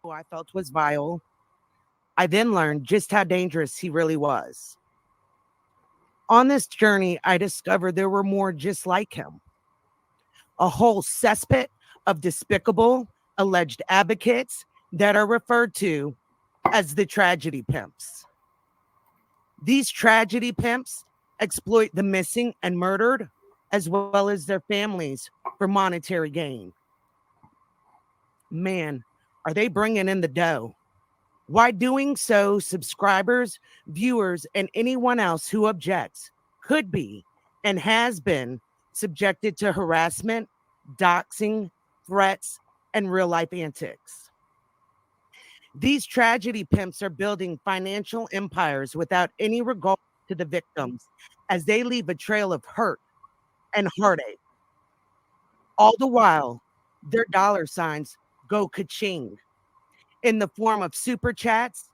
who I felt was vile. I then learned just how dangerous he really was. On this journey, I discovered there were more just like him, a whole cesspit of despicable alleged advocates that are referred to as the tragedy pimps. These tragedy pimps exploit the missing and murdered, as well as their families, for monetary gain. Man, are they bringing in the dough? Why doing so, subscribers, viewers, and anyone else who objects could be and has been subjected to harassment, doxing, threats, and real life antics. These tragedy pimps are building financial empires without any regard to the victims as they leave a trail of hurt and heartache. All the while, their dollar signs go ka-ching in the form of super chats,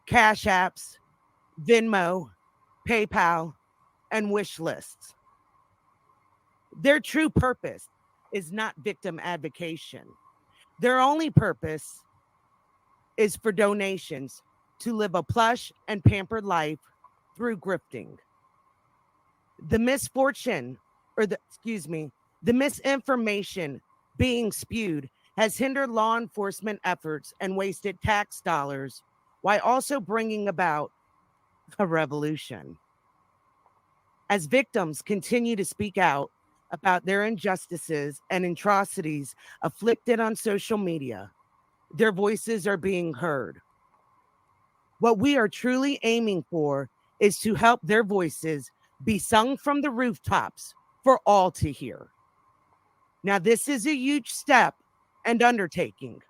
cash apps, Venmo, PayPal, and wish lists. Their true purpose is not victim advocation. Their only purpose is for donations to live a plush and pampered life through grifting. The misfortune, or the misinformation being spewed has hindered law enforcement efforts and wasted tax dollars while also bringing about a revolution. As victims continue to speak out about their injustices and atrocities afflicted on social media, their voices are being heard. What we are truly aiming for is to help their voices be sung from the rooftops for all to hear. Now, this is a huge step and undertaking.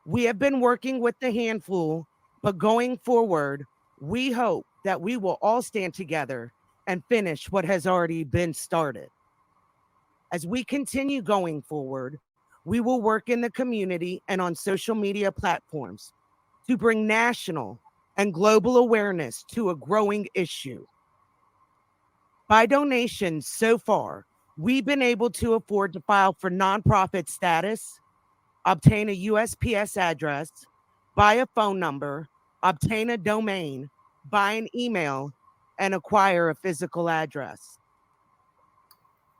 We have been working with the handful, but going forward, we hope that we will all stand together and finish what has already been started. As we continue going forward, we will work in the community and on social media platforms to bring national and global awareness to a growing issue. By donations so far, we've been able to afford to file for nonprofit status, obtain a USPS address, buy a phone number, obtain a domain, buy an email, and acquire a physical address.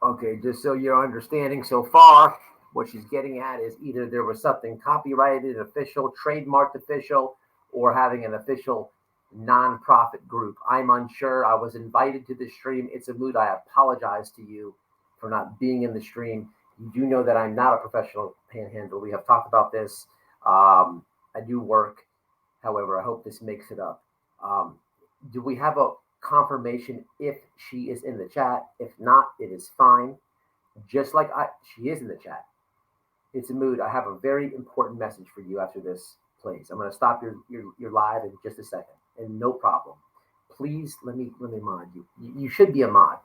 Okay, just so you're understanding so far, what she's getting at is either there was something copyrighted, official, trademarked official, or having an official nonprofit group. I'm unsure. I was invited to the stream. It's a mood. I apologize to you for not being in the stream. You do know that I'm not a professional panhandler. We have talked about this. I do work. However, I hope this makes it up. Do we have a confirmation if she is in the chat? If not, it is fine. Just like she is in the chat. It's a mood. I have a very important message for you after this plays. I'm going to stop your live in just a second, and no problem. Please let me mod you. You should be a mod.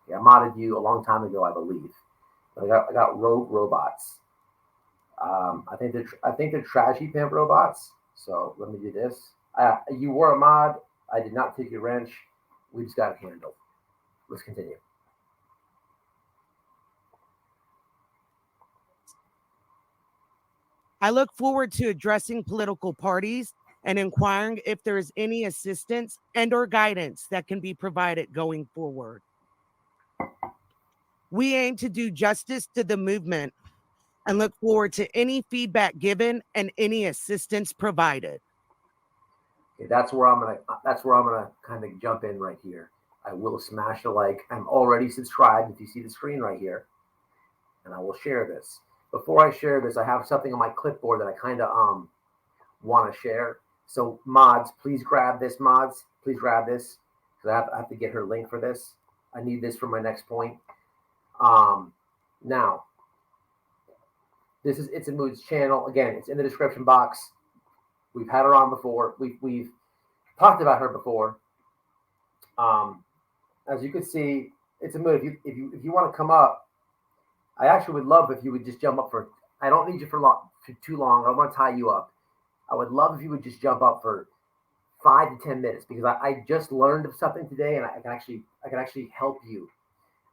Yeah, I modded you a long time ago, I believe. I got rogue robots. I think they're trashy pimp robots. So let me do this. You were a mod. I did not take your wrench. We just got it handled. Let's continue. I look forward to addressing political parties and inquiring if there is any assistance and or guidance that can be provided going forward. We aim to do justice to the movement and look forward to any feedback given and any assistance provided. Okay, that's where I'm gonna kind of jump in right here. I will smash a like. I'm already subscribed if you see the screen right here, and I will share this. Before I share this, I have something on my clipboard that I kind of want to share. So mods, please grab this. Mods, please grab this because I have to get her link for this. I need this for my next point. Now, this is It's a Moods channel. Again, it's in the description box. We've had her on before. We've talked about her before. As you can see, It's a Mood. If you want to come up, I actually would love if you would just jump up for. I don't need you for too long. I don't want to tie you up. I would love if you would just jump up for 5 to 10 minutes because I just learned of something today and I can actually help you.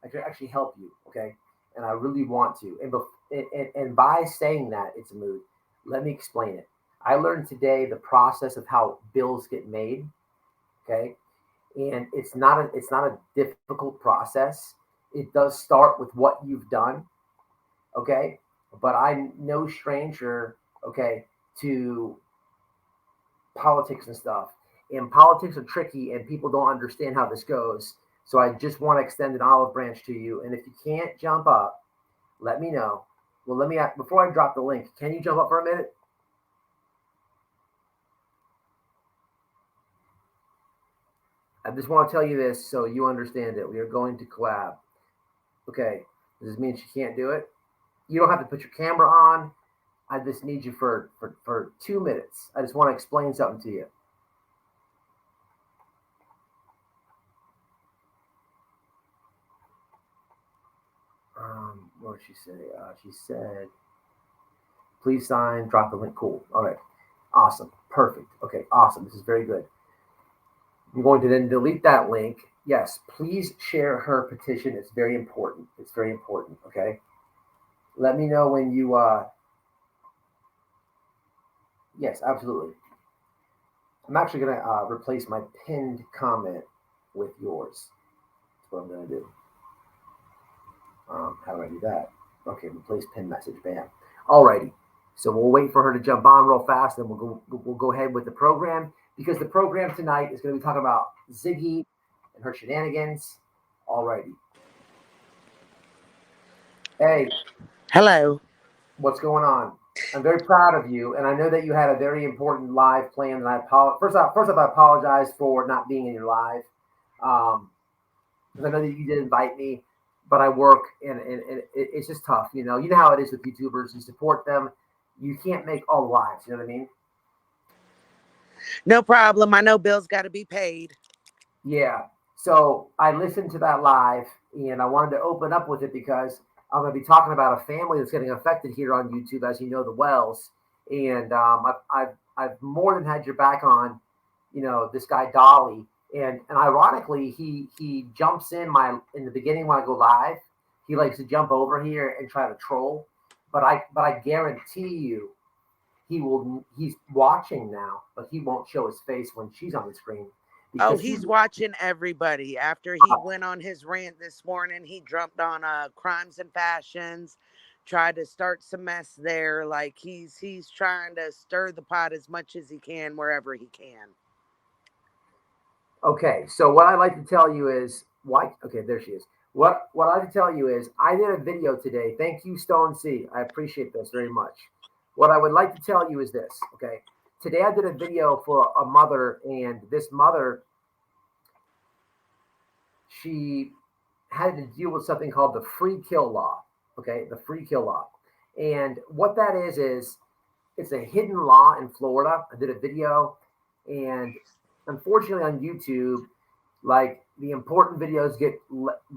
I can actually help you, okay? And I really want to. And by saying that, It's a Mood, Let me explain it. I learned today the process of how bills get made. Okay, and it's not a difficult process. It does start with what you've done. Okay, but I'm no stranger. Okay, to politics and stuff. And politics are tricky, and people don't understand how this goes. So I just want to extend an olive branch to you. And if you can't jump up, let me know. Well, let me ask, before I drop the link, can you jump up for a minute? I just want to tell you this so you understand it. We are going to collab. Okay. Does this mean she can't do it? You don't have to put your camera on. I just need you for 2 minutes. I just want to explain something to you. What did she say? She said, please sign, drop the link. Cool. All right. Awesome. Perfect. Okay. Awesome. This is very good. I'm going to then delete that link. Yes, please share her petition. It's very important. It's very important. Okay. Let me know when you, yes, absolutely. I'm actually going to replace my pinned comment with yours. That's what I'm going to do. How do I do that? Okay, replace pin message. Bam. Alrighty. So we'll wait for her to jump on real fast, and we'll go ahead with the program, because the program tonight is going to be talking about Ziggy and her shenanigans. Alrighty. Hey. Hello. What's going on? I'm very proud of you, and I know that you had a very important live planned. And I apologize. First off, I apologize for not being in your live, because I know that you did invite me, but I work, and it's just tough. You know how it is with YouTubers. You support them. You can't make all the lives. You know what I mean? No problem. I know bills got to be paid. Yeah. So I listened to that live, and I wanted to open up with it because I'm going to be talking about a family that's getting affected here on YouTube, as you know, the Wells. And I've more than had your back on, this guy Dolly. And ironically, he jumps in the beginning when I go live. He likes to jump over here and try to troll. But I guarantee you, he's watching now, but he won't show his face when she's on the screen. Oh, he's watching everybody. After he went on his rant this morning, he jumped on Crimes and Fashions, tried to start some mess there. Like he's trying to stir the pot as much as he can wherever he can. Okay, so what I'd like to tell you is why. Okay, there she is. What I'd like to tell you is I did a video today. Thank you, Stone C. I appreciate this very much. What I would like to tell you is this. Okay, today I did a video for a mother, and this mother, she had to deal with something called the free kill law. Okay, the free kill law. And what that is it's a hidden law in Florida. I did a video, and unfortunately on YouTube, like the important videos get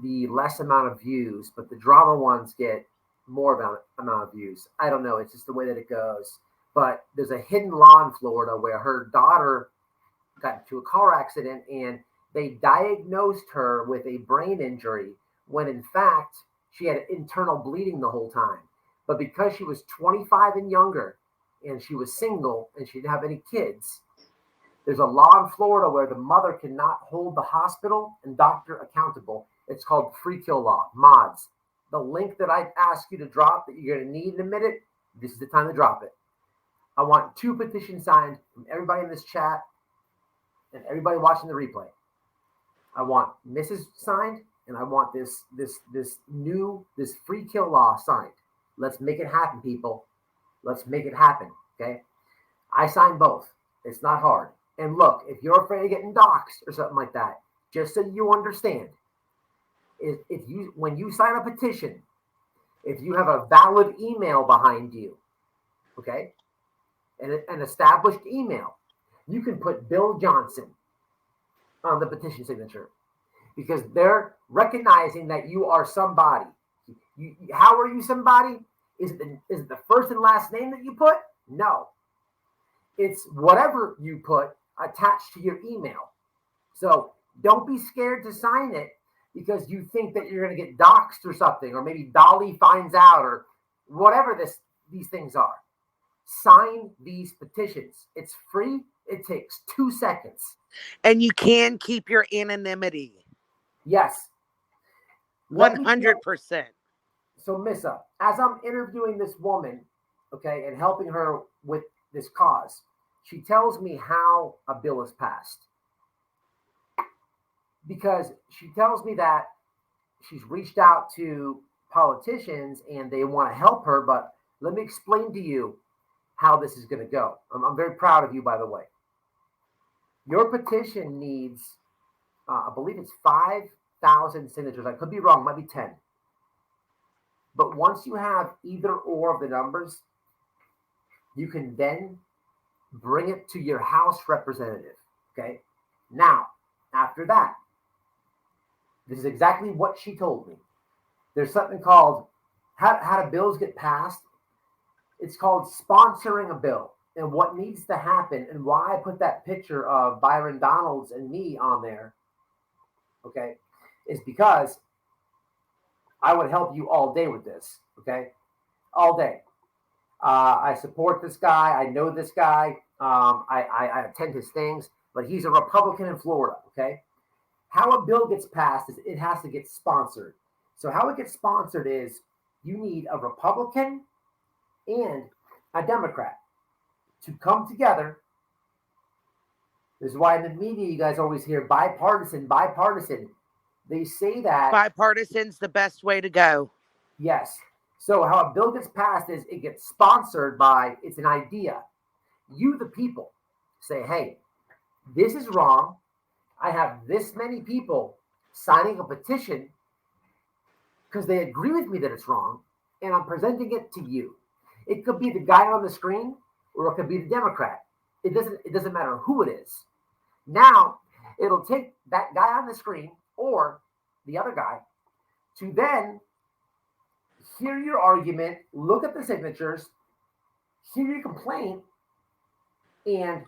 the less amount of views, but the drama ones get more amount of views. I don't know. It's just the way that it goes. But there's a hidden law in Florida where her daughter got into a car accident, and they diagnosed her with a brain injury when in fact she had internal bleeding the whole time. But because she was 25 and younger, and she was single, and she didn't have any kids, there's a law in Florida where the mother cannot hold the hospital and doctor accountable. It's called free kill law, mods. The link that I ask you to drop that you're going to need in a minute, this is the time to drop it. I want 2 petitions signed from everybody in this chat and everybody watching the replay. I want Mrs. signed, and I want this free kill law signed. Let's make it happen, people. Let's make it happen, okay? I signed both. It's not hard. And look, if you're afraid of getting doxxed or something like that, just so you understand, when you sign a petition, if you have a valid email behind you, okay, and an established email, you can put Bill Johnson on the petition signature, because they're recognizing that you are somebody. How are you somebody? Is it the first and last name that you put? No. It's whatever you put attached to your email. So don't be scared to sign it because you think that you're going to get doxxed or something, or maybe Dolly finds out, or whatever these things are. Sign these petitions. It's free. It takes 2 seconds. And you can keep your anonymity. Yes. Let me tell 100%. So, Missa, as I'm interviewing this woman, okay, and helping her with this cause, she tells me how a bill is passed. Because she tells me that she's reached out to politicians and they want to help her, but let me explain to you how this is going to go. I'm very proud of you, by the way. Your petition needs, I believe it's 5,000 signatures. I could be wrong, might be 10. But once you have either or of the numbers, you can then bring it to your House representative. Okay. Now, after that, this is exactly what she told me. There's something called how do bills get passed? It's called sponsoring a bill. And what needs to happen, and why I put that picture of Byron Donalds and me on there, okay, is because I would help you all day with this, okay? All day. I support this guy. I know this guy. I attend his things, but he's a Republican in Florida, okay? How a bill gets passed is it has to get sponsored. So how it gets sponsored is you need a Republican and a Democrat to come together. This is why in the media you guys always hear bipartisan, bipartisan. They say that Bipartisan's the best way to go. yes. So how a bill gets passed is it gets sponsored by, it's an idea. You, the people, say, hey, this is wrong. I have this many people signing a petition because they agree with me that it's wrong, and I'm presenting it to you. It could be the guy on the screen, or it could be the Democrat. It doesn't matter who it is. Now, it'll take that guy on the screen or the other guy to then hear your argument, look at the signatures, hear your complaint, and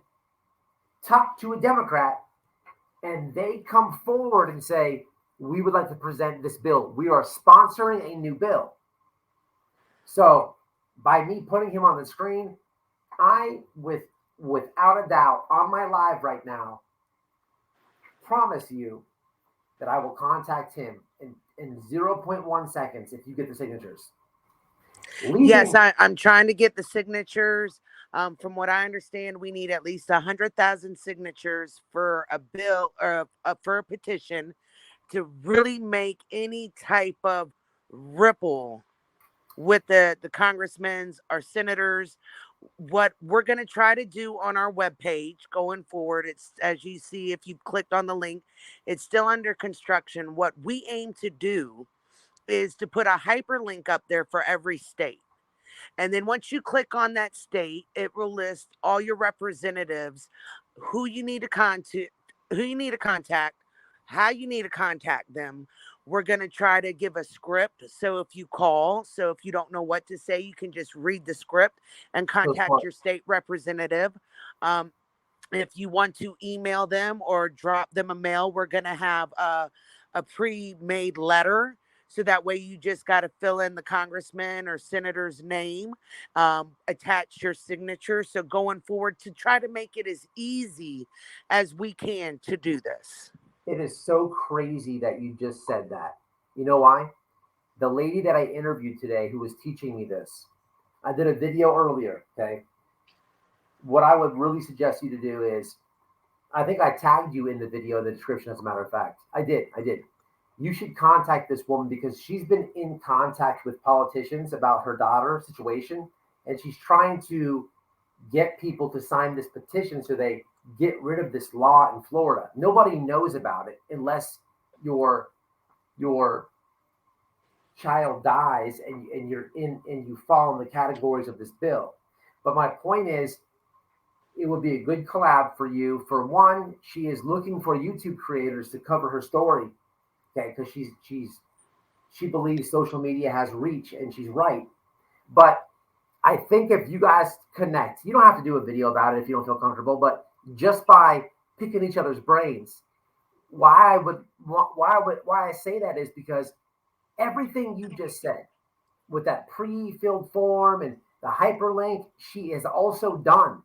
talk to a Democrat, and they come forward and say, we would like to present this bill. We are sponsoring a new bill. So by me putting him on the screen, I, without a doubt, on my live right now, promise you that I will contact him in 0.1 seconds if you get the signatures. Yes, I'm trying to get the signatures. From what I understand, we need at least 100,000 signatures for a bill or for a petition to really make any type of ripple with the congressmen or senators. What we're going to try to do on our webpage going forward, it's as you see, if you've clicked on the link, it's still under construction. What we aim to do is to put a hyperlink up there for every state. And then once you click on that state, it will list all your representatives, who you need to contact, how you need to contact them. We're going to try to give a script. So if you don't know what to say, you can just read the script and contact your state representative. If you want to email them or drop them a mail, we're going to have a pre-made letter. So that way you just got to fill in the congressman or senator's name, attach your signature. So going forward to try to make it as easy as we can to do this. It is so crazy that you just said that. You know why? The lady that I interviewed today who was teaching me this, I did a video earlier, okay? What I would really suggest you to do is, I think I tagged you in the video in the description, as a matter of fact. I did. You should contact this woman because she's been in contact with politicians about her daughter's situation, and she's trying to get people to sign this petition so they get rid of this law in Florida. Nobody knows about it unless your child dies and you fall in the categories of this bill. But my point is, it would be a good collab for you. For one, she is looking for YouTube creators to cover her story, okay? Because she believes social media has reach, and she's right. But I think if you guys connect, you don't have to do a video about it if you don't feel comfortable, but just by picking each other's brains, why I say that is because everything you just said with that pre-filled form and the hyperlink she is also done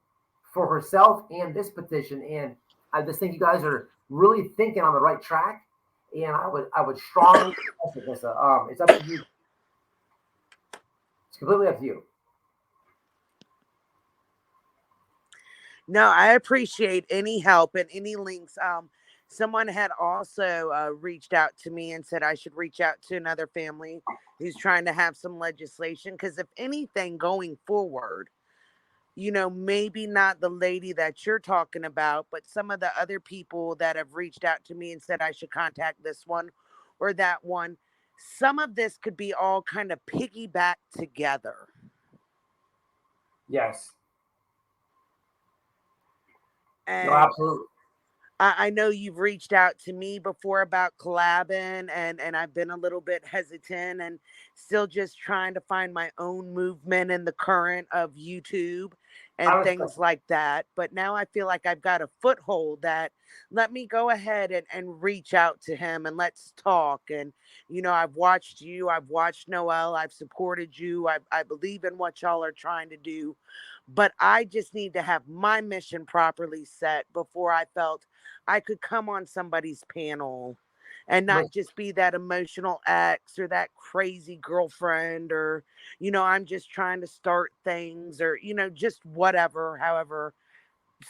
for herself and this petition. And I just think you guys are really thinking on the right track. And I would strongly suggest it, Nissa. It's up to you. It's completely up to you. No, I appreciate any help and any links. Someone had also reached out to me and said I should reach out to another family who's trying to have some legislation. Because if anything going forward, maybe not the lady that you're talking about, but some of the other people that have reached out to me and said I should contact this one or that one, some of this could be all kind of piggyback together. Yes. And no, absolutely. I know you've reached out to me before about collabing, and I've been a little bit hesitant and still just trying to find my own movement in the current of YouTube and things like that. But now I feel like I've got a foothold that let me go ahead and reach out to him and let's talk. And, I've watched you, I've watched Noel, I've supported you, I believe in what y'all are trying to do. But I just need to have my mission properly set before I felt I could come on somebody's panel and not just be that emotional ex or that crazy girlfriend or, I'm just trying to start things or, just whatever, however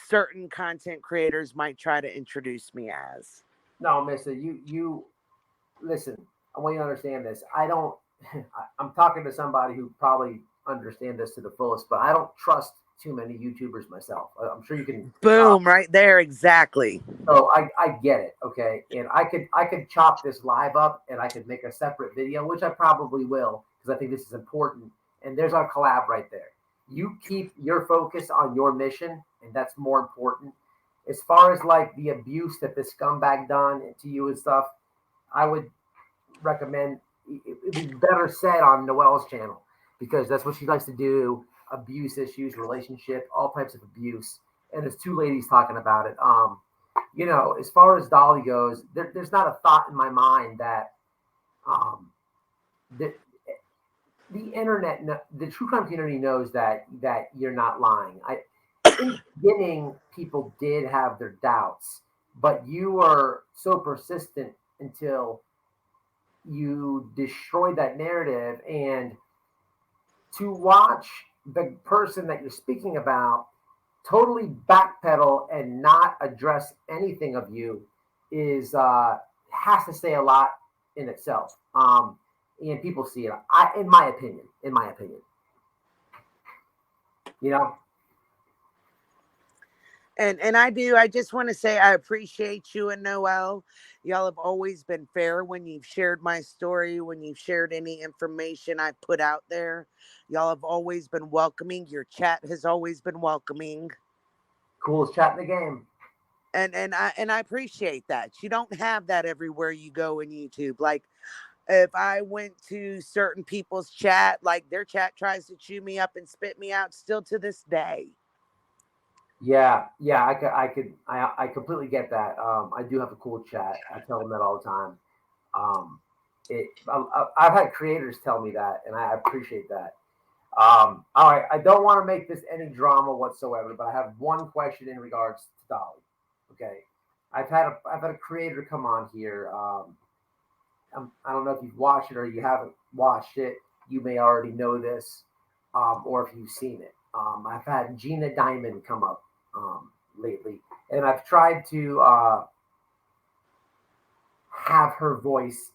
certain content creators might try to introduce me as. No, Mister, you listen. I want you to understand this. I'm talking to somebody who probably understand this to the fullest, but I don't trust too many YouTubers myself. I'm sure you can. Boom, right there, exactly. So I get it, okay, and I could chop this live up and I could make a separate video, which I probably will because I think this is important. And there's our collab right there. You keep your focus on your mission, and that's more important. As far as like the abuse that this scumbag done to you and stuff, I would recommend it'd be better said on Noelle's channel because that's what she likes to do: abuse issues, relationship, all types of abuse. And there's two ladies talking about it. As far as Dolly goes, there's not a thought in my mind that the internet, the true crime community knows that you're not lying. In the beginning, people did have their doubts, but you were so persistent until you destroyed that narrative. And to watch the person that you're speaking about totally backpedal and not address anything of you is has to say a lot in itself. And people see it. In my opinion, And I just want to say I appreciate you and Noel. Y'all have always been fair when you've shared my story, when you've shared any information I put out there. Y'all have always been welcoming. Your chat has always been welcoming. Coolest chat in the game. And I appreciate that. You don't have that everywhere you go in YouTube. Like if I went to certain people's chat, like their chat tries to chew me up and spit me out still to this day. Yeah, I completely get that. I do have a cool chat. I tell them that all the time. I've had creators tell me that, and I appreciate that. All right, I don't want to make this any drama whatsoever, but I have one question in regards to Dolly. Okay, I've had a creator come on here. I don't know if you've watched it or you haven't watched it. You may already know this, or if you've seen it. I've had Gina Diamond come up lately, and I've tried to have her voice